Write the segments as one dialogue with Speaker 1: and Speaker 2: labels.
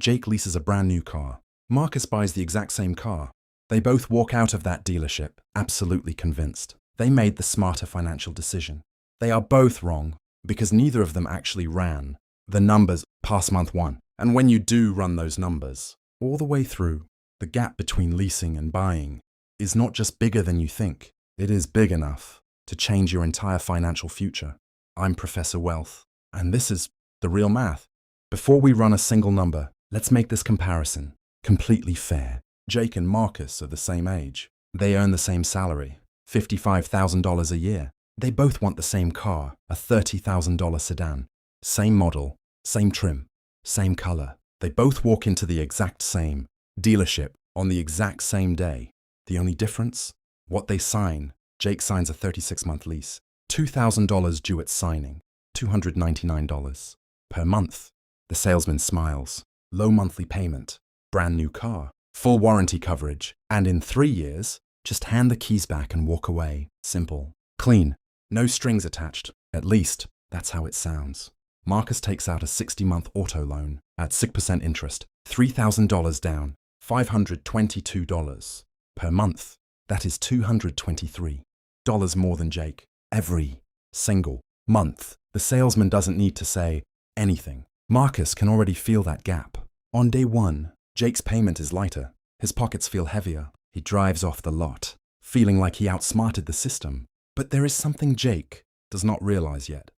Speaker 1: Jake leases a brand new car. Marcus buys the exact same car. They both walk out of that dealership absolutely convinced. They made the smarter financial decision. They are both wrong because neither of them actually ran the numbers past month one. And when you do run those numbers all the way through, the gap between leasing and buying is not just bigger than you think. It is big enough to change your entire financial future. I'm Professor Wealth, and this is the real math. Before we run a single number, let's make this comparison completely fair. Jake and Marcus are the same age. They earn the same salary, $55,000 a year. They both want the same car, a $30,000 sedan. Same model, same trim, same color. They both walk into the exact same dealership on the exact same day. The only difference? What they sign. Jake signs a 36-month lease, $2,000 due at signing, $299 per month. The salesman smiles. Low monthly payment, brand new car, full warranty coverage, and in 3 years, just hand the keys back and walk away. Simple, clean, no strings attached. At least, that's how it sounds. Marcus takes out a 60-month auto loan at 6% interest, $3,000 down, $522 per month. That is $223 more than Jake every single month. The salesman doesn't need to say anything. Marcus can already feel that gap. On day one, Jake's payment is lighter. His pockets feel heavier. He drives off the lot, feeling like he outsmarted the system. But there is something Jake does not realize yet.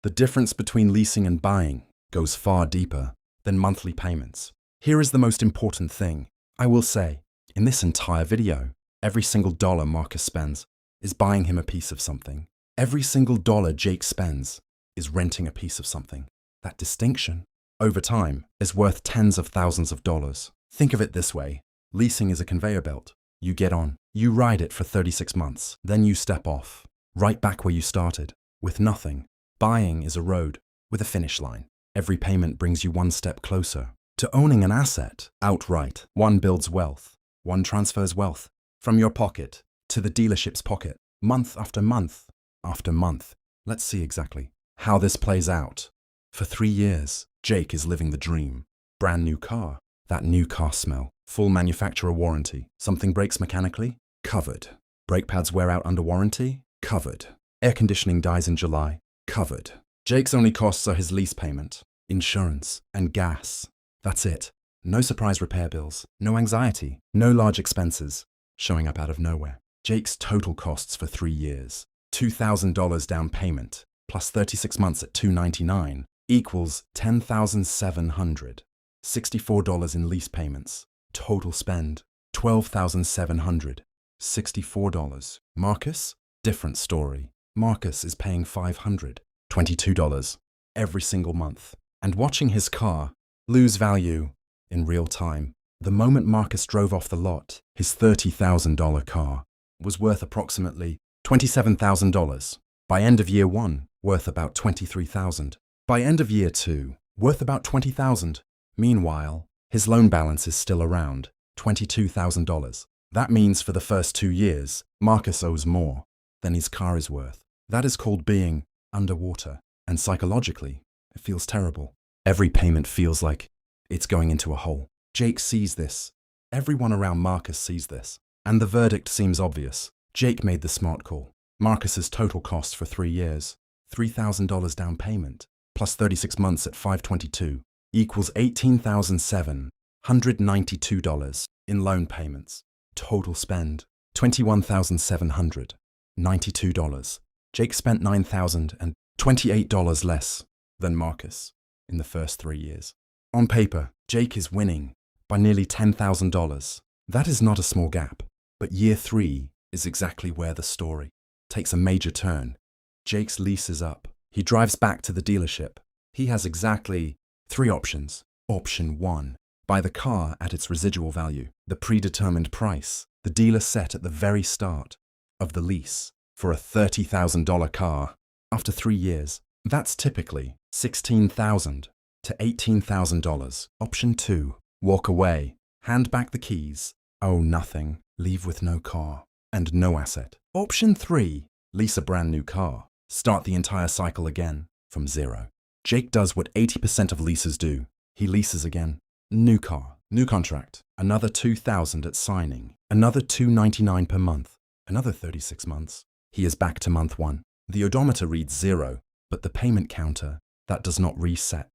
Speaker 1: The difference between leasing and buying goes far deeper than monthly payments. Here is the most important thing. I will say, in this entire video, every single dollar Marcus spends is buying him a piece of something. Every single dollar Jake spends is renting a piece of something. That distinction, over time, is worth tens of thousands of dollars. Think of it this way. Leasing is a conveyor belt. You get on, you ride it for 36 months, then you step off, right back where you started, with nothing. Buying is a road with a finish line. Every payment brings you one step closer to owning an asset outright. One builds wealth. One transfers wealth from your pocket to the dealership's pocket, month after month after month. Let's see exactly how this plays out. For 3 years, Jake is living the dream. Brand new car, that new car smell, full manufacturer warranty. Something breaks mechanically? Covered. Brake pads wear out under warranty? Covered. Air conditioning dies in July? Covered. Jake's only costs are his lease payment, insurance, and gas. That's it. No surprise repair bills, no anxiety, no large expenses showing up out of nowhere. Jake's total costs for 3 years, $2,000 down payment, plus 36 months at $299, equals $10,700. $64 in lease payments. Total spend, $12,764. Marcus? Different story. Marcus is paying $522 every single month and watching his car lose value in real time. The moment Marcus drove off the lot, his $30,000 car was worth approximately $27,000. By end of year one, worth about $23,000. By end of year two, worth about $20,000. Meanwhile, his loan balance is still around $22,000. That means for the first 2 years, Marcus owes more than his car is worth. That is called being underwater. And psychologically, it feels terrible. Every payment feels like it's going into a hole. Jake sees this. Everyone around Marcus sees this. And the verdict seems obvious. Jake made the smart call. Marcus's total cost for 3 years, $3,000 down payment, plus 36 months at $522, equals $18,792 in loan payments. Total spend, $21,792. Jake spent $9,028 less than Marcus in the first 3 years. On paper, Jake is winning by nearly $10,000. That is not a small gap, but year 3 is exactly where the story takes a major turn. Jake's lease is up. He drives back to the dealership. He has exactly 3 options. Option 1, buy the car at its residual value, the predetermined price the dealer set at the very start of the lease for a $30,000 car. After 3 years, that's typically $16,000 to $18,000. Option 2, walk away, hand back the keys, owe nothing, leave with no car and no asset. Option 3, lease a brand new car, start the entire cycle again from zero. Jake does what 80% of leasers do. He leases again. New car, new contract, another $2,000 at signing, another $299 per month, another 36 months. He is back to month 1. The odometer reads 0, but the payment counter, that does not reset.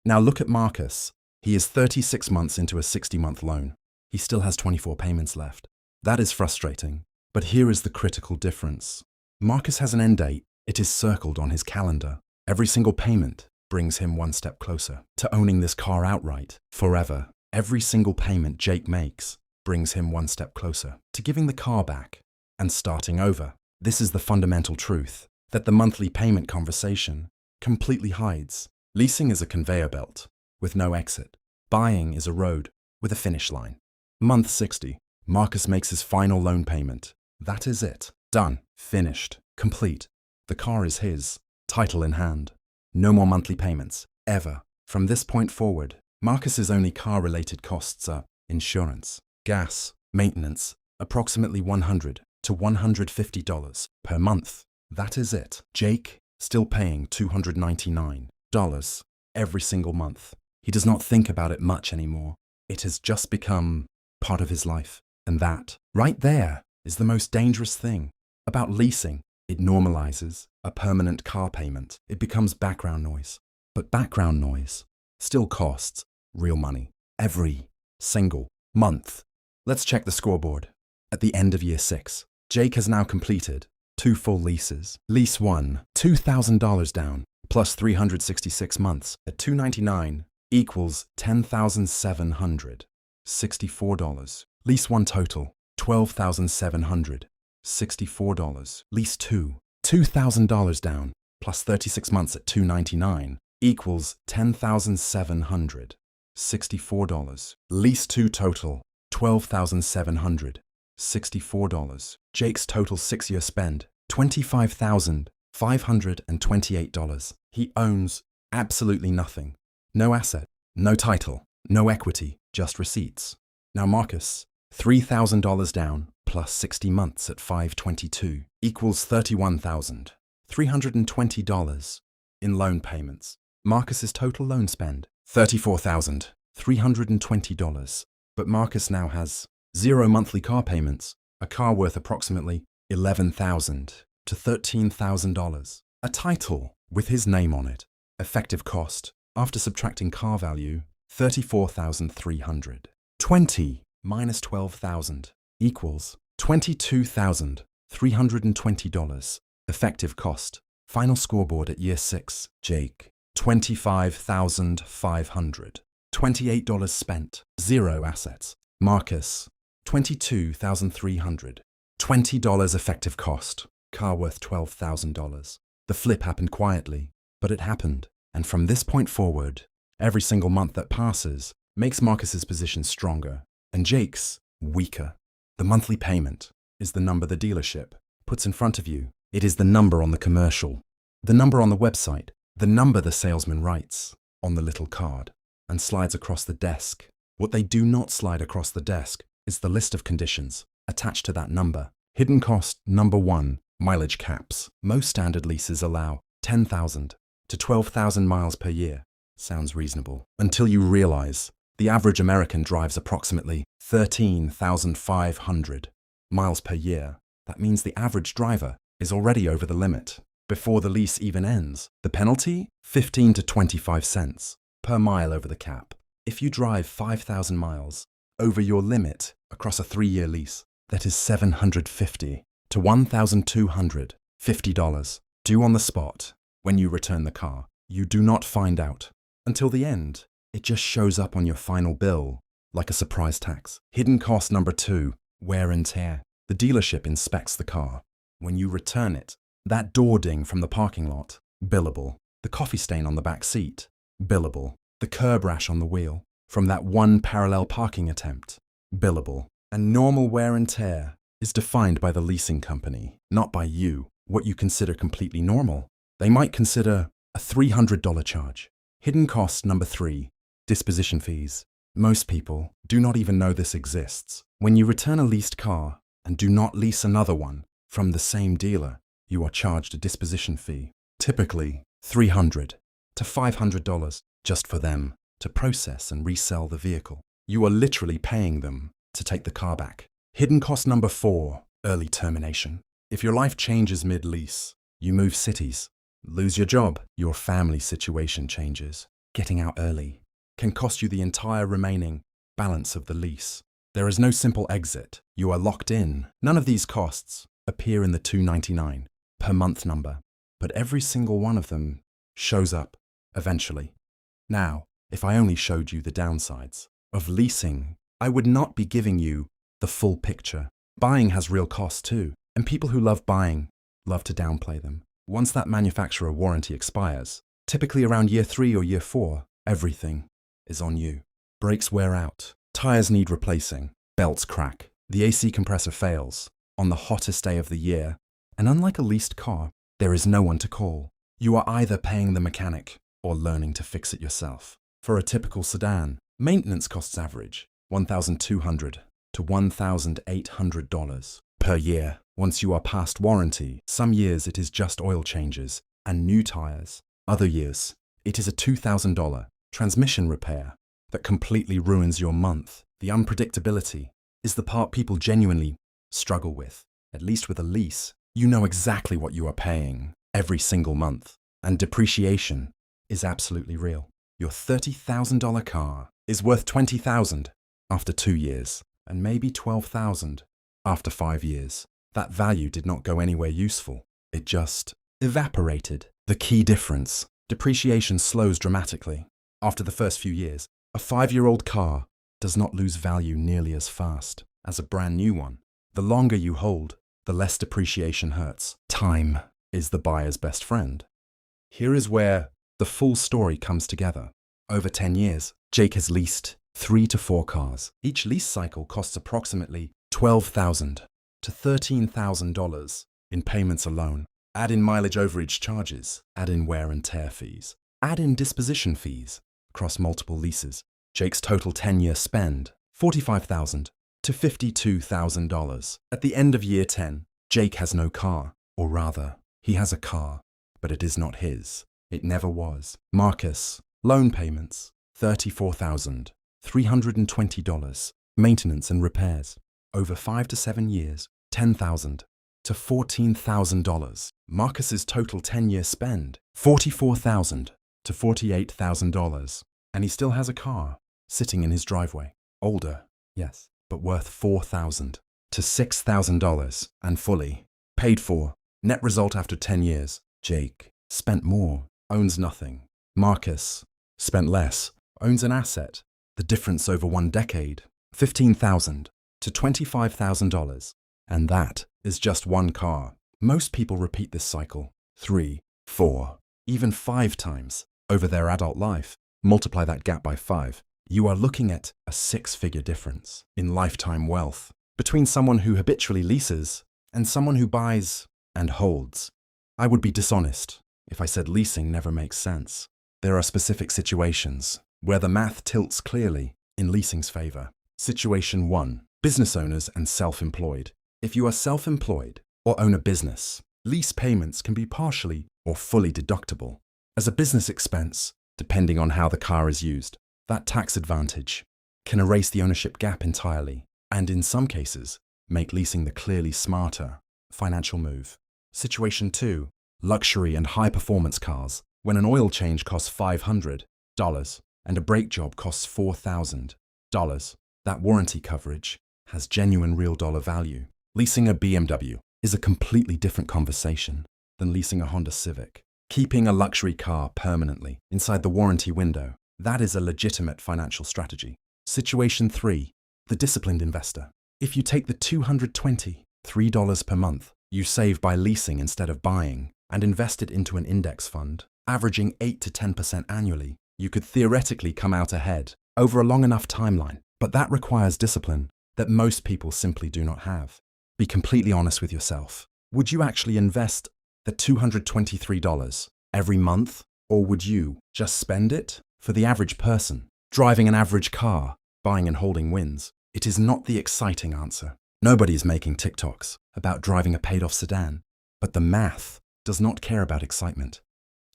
Speaker 1: Now look at Marcus. He is 36 months into a 60-month loan. He still has 24 payments left. That is frustrating, but here is the critical difference. Marcus has an end date. It is circled on his calendar. Every single payment brings him one step closer to owning this car outright, forever. Every single payment Jake makes brings him one step closer to giving the car back and starting over. This is the fundamental truth that the monthly payment conversation completely hides. Leasing is a conveyor belt with no exit. Buying is a road with a finish line. Month 60, Marcus makes his final loan payment. That is it. Done. Finished. Complete. The car is his. Title in hand. No more monthly payments. Ever. From this point forward, Marcus's only car-related costs are insurance, gas, maintenance, approximately $100 to $150 per month. That is it. Jake, still paying $299 every single month. He does not think about it much anymore. It has just become part of his life. And that, right there, is the most dangerous thing about leasing. It normalizes a permanent car payment. It becomes background noise. But background noise still costs real money every single month. Let's check the scoreboard. At the end of year 6, Jake has now completed 2 full leases. Lease 1, $2,000 down, plus 366 months at $299 equals $10,764. Lease 1 total, $12,764. Lease 2, $2,000 down, plus 36 months at $299 equals $10,764. Lease 2 total, $12,764. Jake's total 6-year spend, $25,528. He owns absolutely nothing. No asset, no title, no equity, just receipts. Now Marcus, $3,000 down, plus 60 months at $522 equals $31,320 in loan payments. Marcus's total loan spend, $34,320. But Marcus now has 0 monthly car payments, a car worth approximately $11,000 to $13,000. A title with his name on it. Effective cost, after subtracting car value, $34,300. 20 minus $12,000 equals $22,320. Effective cost. Final scoreboard at year 6, Jake, $25,500. $28 spent, 0 assets. Marcus, $22,300. $20 effective cost, car worth $12,000. The flip happened quietly, but it happened. And from this point forward, every single month that passes makes Marcus's position stronger and Jake's weaker. The monthly payment is the number the dealership puts in front of you. It is the number on the commercial, the number on the website, the number the salesman writes on the little card and slides across the desk. What they do not slide across the desk is the list of conditions attached to that number. Hidden cost number 1, mileage caps. Most standard leases allow 10,000 to 12,000 miles per year. Sounds reasonable. Until you realize the average American drives approximately 13,500 miles per year. That means the average driver is already over the limit before the lease even ends. The penalty? 15 to 25 cents per mile over the cap. If you drive 5,000 miles over your limit across a 3-year lease, that is $750 to $1,250 due on the spot when you return the car. You do not find out until the end. It just shows up on your final bill like a surprise tax. Hidden cost number 2, wear and tear. The dealership inspects the car. When you return it, that door ding from the parking lot, billable. The coffee stain on the back seat, billable. The curb rash on the wheel from that one parallel parking attempt, billable. And normal wear and tear is defined by the leasing company, not by you. What you consider completely normal, they might consider a $300 charge. Hidden cost number 3, disposition fees. Most people do not even know this exists. When you return a leased car and do not lease another one from the same dealer, you are charged a disposition fee, typically $300 to $500 just for them. to process and resell the vehicle. You are literally paying them to take the car back. Hidden cost number 4, early termination. If your life changes mid-lease, you move cities, lose your job, your family situation changes. Getting out early can cost you the entire remaining balance of the lease. There is no simple exit. You are locked in. None of these costs appear in the $299 per month number, but every single one of them shows up eventually. Now, if I only showed you the downsides of leasing, I would not be giving you the full picture. Buying has real costs too, and people who love buying love to downplay them. Once that manufacturer warranty expires, typically around year 3 or year 4, everything is on you. Brakes wear out, tires need replacing, belts crack, the AC compressor fails on the hottest day of the year, and unlike a leased car, there is no one to call. You are either paying the mechanic or learning to fix it yourself. For a typical sedan, maintenance costs average $1,200 to $1,800 per year. Once you are past warranty, some years it is just oil changes and new tires. Other years, it is a $2,000 transmission repair that completely ruins your month. The unpredictability is the part people genuinely struggle with. At least with a lease, you know exactly what you are paying every single month, and depreciation is absolutely real. Your $30,000 car is worth $20,000 after 2 years, and maybe $12,000 after 5 years. That value did not go anywhere useful. It just evaporated. The key difference: depreciation slows dramatically. After the first few years, a 5-year-old car does not lose value nearly as fast as a brand new one. The longer you hold, the less depreciation hurts. Time is the buyer's best friend. Here is where the full story comes together. Over 10 years, Jake has leased 3 to 4 cars. Each lease cycle costs approximately $12,000 to $13,000 in payments alone. Add in mileage overage charges, add in wear and tear fees, add in disposition fees across multiple leases. Jake's total 10-year spend, $45,000 to $52,000. At the end of year 10, Jake has no car, or rather, he has a car, but it is not his. It never was. Marcus, loan payments, $34,320. Maintenance and repairs, over 5 to 7 years, $10,000 to $14,000. Marcus's total 10-year spend, $44,000 to $48,000. And he still has a car sitting in his driveway. Older, yes, but worth $4,000 to $6,000 and fully paid for. Net result after 10 years, Jake spent more, owns nothing. Marcus spent less, owns an asset. The difference over 1 decade, $15,000 to $25,000. And that is just one car. Most people repeat this cycle 3, 4, even 5 times over their adult life. Multiply that gap by 5. You are looking at a 6-figure difference in lifetime wealth between someone who habitually leases and someone who buys and holds. I would be dishonest if I said leasing never makes sense. There are specific situations where the math tilts clearly in leasing's favor. Situation 1. Business owners and self-employed. If you are self-employed or own a business, lease payments can be partially or fully deductible as a business expense, depending on how the car is used. That tax advantage can erase the ownership gap entirely, and in some cases, make leasing the clearly smarter financial move. Situation 2. Luxury and high-performance cars. When an oil change costs $500 and a brake job costs $4,000, that warranty coverage has genuine real dollar value. Leasing a BMW is a completely different conversation than leasing a Honda Civic. Keeping a luxury car permanently inside the warranty window, that is a legitimate financial strategy. Situation 3. The disciplined investor. If you take the $223 per month you save by leasing instead of buying and invest it into an index fund, averaging 8 to 10% annually, you could theoretically come out ahead over a long enough timeline. But that requires discipline that most people simply do not have. Be completely honest with yourself. Would you actually invest the $223 every month, or would you just spend it? For the average person, driving an average car, buying and holding wins. It is not the exciting answer. Nobody is making TikToks about driving a paid-off sedan, but the math does not care about excitement.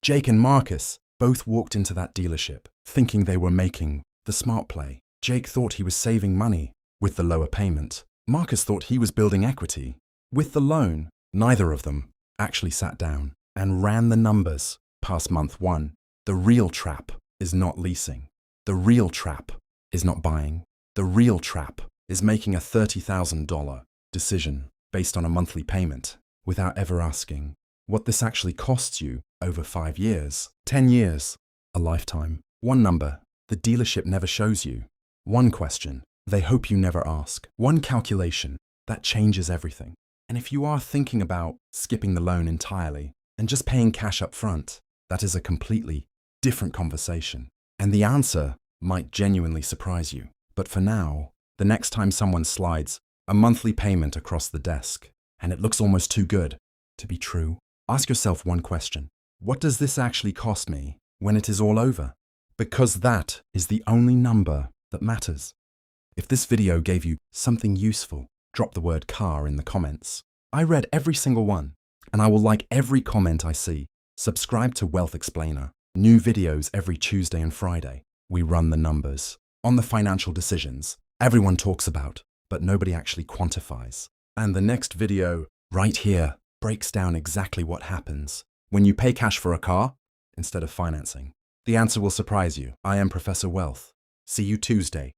Speaker 1: Jake and Marcus both walked into that dealership thinking they were making the smart play. Jake thought he was saving money with the lower payment. Marcus thought he was building equity with the loan. Neither of them actually sat down and ran the numbers past month one. The real trap is not leasing. The real trap is not buying. The real trap is making a $30,000 decision based on a monthly payment without ever asking what this actually costs you over 5 years, 10 years, a lifetime. One number the dealership never shows you. One question they hope you never ask. One calculation that changes everything. And if you are thinking about skipping the loan entirely and just paying cash up front, that is a completely different conversation. And the answer might genuinely surprise you. But for now, the next time someone slides a monthly payment across the desk and it looks almost too good to be true, ask yourself one question. What does this actually cost me when it is all over? Because that is the only number that matters. If this video gave you something useful, drop the word car in the comments. I read every single one, and I will like every comment I see. Subscribe to Wealth Explainer. New videos every Tuesday and Friday. We run the numbers on the financial decisions everyone talks about, but nobody actually quantifies. And the next video, right here, breaks down exactly what happens when you pay cash for a car instead of financing. The answer will surprise you. I am Professor Wealth. See you Tuesday.